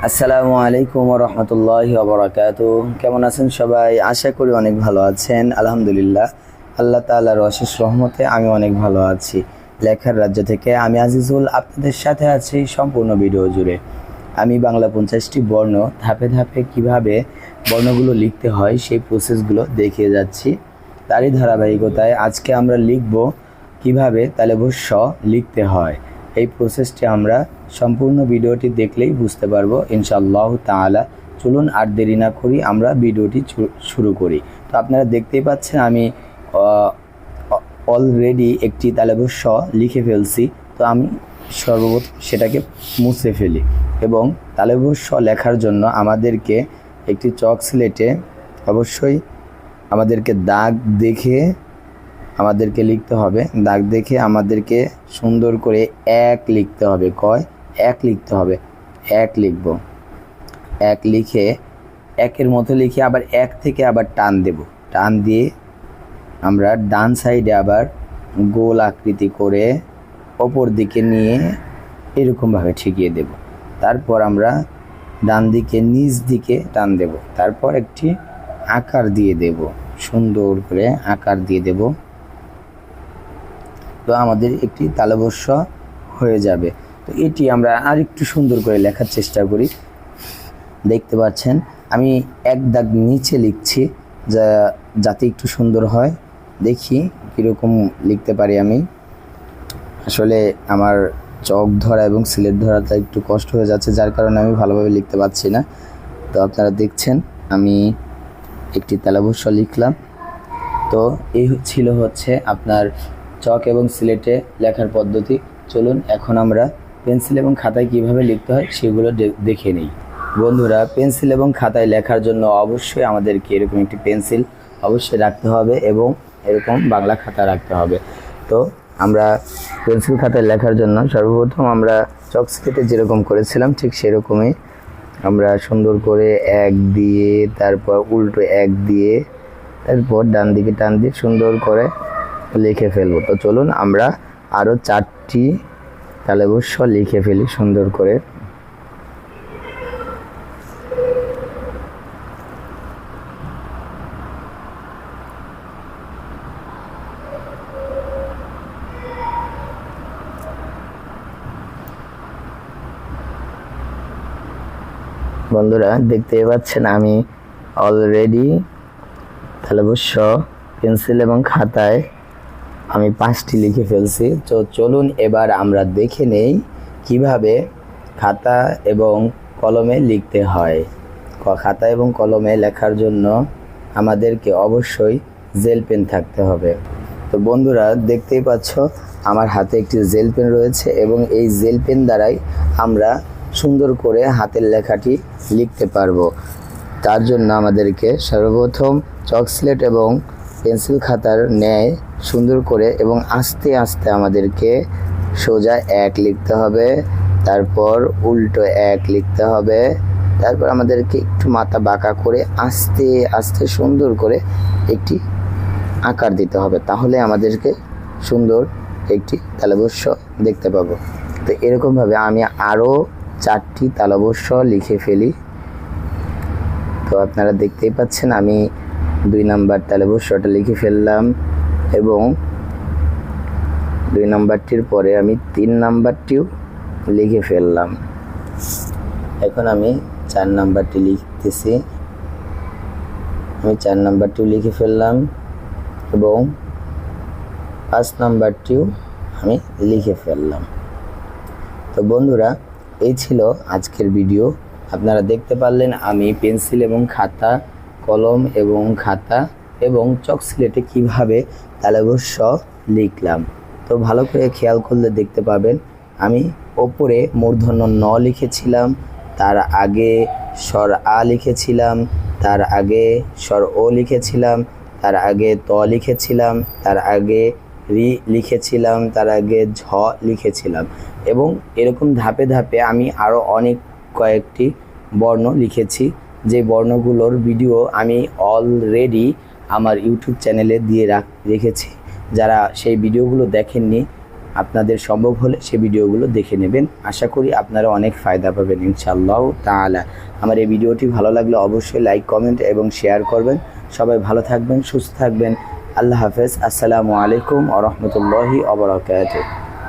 আসসালামু আলাইকুম ওয়া রাহমাতুল্লাহি ওয়া বারাকাতুহু। কেমন আছেন সবাই? আশা করি অনেক ভালো আছেন। আলহামদুলিল্লাহ, আল্লাহ তাআলার অশেষ রহমতে আমি অনেক ভালো আছি। লেখার রাজ্য থেকে আমি আজিজুল আপনাদের সাথে আছি সম্পূর্ণ ভিডিও জুড়ে। আমি বাংলা 50টি বর্ণ ধাপে ধাপে কিভাবে বর্ণগুলো লিখতে হয় সেই প্রসেসগুলো দেখিয়ে যাচ্ছি। তারই ধারাবাহিকতায় আজকে আমরা লিখব কিভাবে তালেবুস স লিখতে হয়। এই প্রসেসটি আমরা সম্পূর্ণ ভিডিওটি দেখলেই বুঝতে পারবো ইনশাআল্লাহ তাআলা। চলুন আর দেরি না করি আমরা ভিডিওটি শুরু করি। তো আপনারা দেখতেই পাচ্ছেন আমি অলরেডি একটি তালেবুস স লিখে ফেলছি। তো আমি সর্বপ্রথম সেটাকে মুছে ফেলি এবং তালেবুস স লেখার জন্য আমাদেরকে একটি চক স্লেটে অবশ্যই আমাদেরকে দাগ দেখে আমাদেরকে লিখতে হবে। দাগ দেখে আমাদেরকে সুন্দর করে এক লিখতে হবে। এক লিখতে হবে। এক লিখব। এক লিখে একের মতো লিখে আবার এক থেকে আবার টান দেব। টান দিয়ে আমরা ডান সাইডে আবার গোল আকৃতি করে ওপর দিকে নিয়ে এরকমভাবে ঠেকিয়ে দেব। তারপর আমরা ডান দিকে নিচ দিকে টান দেব। তারপর একটি আকার দিয়ে দেব, সুন্দর করে আকার দিয়ে দেব। তো আমাদের একটি তালেবুস স হয়ে যাবে। তো এটি আমরা আর একটু সুন্দর করে লেখার চেষ্টা করি। দেখতে পাচ্ছেন আমি এক দাগ নিচে লিখছি যাতে একটু সুন্দর হয়। দেখি কীরকম লিখতে পারি আমি। আসলে আমার চক ধরা এবং সিলেট ধরাটা একটু কষ্ট হয়ে যাচ্ছে, যার কারণে আমি ভালোভাবে লিখতে পারছি না। তো আপনারা দেখছেন আমি একটি তালেবুস স লিখলাম। তো এই ছিল আপনার চক এবং সিলেটে লেখার পদ্ধতি। চলুন এখন আমরা পেন্সিল এবং খাতায় কিভাবে লিখতে হয় সেগুলো দেখে নিই। বন্ধুরা, পেন্সিল এবং খাতায় লেখার জন্য অবশ্যই আমাদেরকে এরকম একটি পেন্সিল অবশ্যই রাখতে হবে এবং এরকম বাংলা খাতা রাখতে হবে। তো আমরা পেন্সিল খাতায় লেখার জন্য সর্বপ্রথম আমরা চক স্লেটে যেরকম করেছিলাম ঠিক সেরকমই আমরা সুন্দর করে এক দিয়ে তারপর উল্টো এক দিয়ে তারপর ডান দিকে টান দিয়ে সুন্দর করে লিখে ফেলবো। তো চলুন আমরা আরও 4টি তালেবুস স লিখে ফেলি সুন্দর করে। বন্ধুরা দেখতে পাচ্ছেন আমি অলরেডি তালেবুস স পেন্সিল এবং খাতায় আমি 5টি লিখে ফেলছি। তো চলুন এবার আমরা দেখে নেই কিভাবে খাতা এবং কলমে লিখতে হয়। খাতা এবং কলমে লেখার জন্য আমাদেরকে অবশ্যই জেল পেন থাকতে হবে। তো বন্ধুরা দেখতেই পাচ্ছ আমার হাতে একটি জেল পেন রয়েছে এবং এই জেল পেন দ্বারাই আমরা সুন্দর করে হাতের লেখাটি লিখতে পারবো। তার জন্য আমাদেরকে সর্বপ্রথম চক স্লেট এবং পেন্সিল খাতার ন্যায় সুন্দর করে এবং আস্তে আস্তে আমাদেরকে সোজা এক লিখতে হবে, তারপর উল্টো এক লিখতে হবে, তারপর আমাদেরকে একটু মাথা বাঁকা করে আস্তে আস্তে সুন্দর করে একটি আকার দিতে হবে। তাহলে আমাদেরকে সুন্দর একটি তালেবুস স দেখতে পাবো। তো এরকমভাবে আমি আরও 4টি তালেবুস স লিখে ফেলি। তো আপনারা দেখতেই পাচ্ছেন আমি 2 নাম্বার তালেবুস সটা লিখে ফেললাম এবং 2 নাম্বারটির পরে আমি 3 নাম্বারটিও লিখে ফেললাম। এখন আমি 4 নাম্বারটি লিখতেছি। আমি 4 নাম্বারটিও লিখে ফেললাম এবং 5 নাম্বারটিও আমি লিখে ফেললাম। তো বন্ধুরা, এই ছিল আজকের ভিডিও। আপনারা দেখতে পারলেন আমি পেন্সিল এবং খাতা, কলম এবং খাতা এবং চক স্লেটে কীভাবে তালেবুস স লিখলাম। তো ভালো করে খেয়াল করলে দেখতে পাবেন আমি ওপরে মূর্ধন্য ন লিখেছিলাম, তার আগে স্বর আ লিখেছিলাম, তার আগে স্বর ও লিখেছিলাম, তার আগে ত লিখেছিলাম, তার আগে রি লিখেছিলাম, তার আগে ঝ লিখেছিলাম এবং এরকম ধাপে ধাপে আমি আরও অনেক কয়েকটি বর্ণ লিখেছি। যে বর্ণগুলোর ভিডিও আমি অলরেডি আমার ইউটিউব চ্যানেলে দিয়ে রেখেছি। যারা সেই ভিডিওগুলো দেখেননি আপনাদের সম্ভব হলে সে ভিডিওগুলো দেখে নেবেন। আশা করি আপনারা অনেক ফায়দা পাবেন ইনশাআল্লাহ তাআলা। আমার এই ভিডিওটি ভালো লাগলে অবশ্যই লাইক, কমেন্ট এবং শেয়ার করবেন। সবাই ভালো থাকবেন, সুস্থ থাকবেন। আল্লাহ হাফেজ। আসসালামু আলাইকুম ওয়া রাহমাতুল্লাহি ওয়া বারাকাতুহু।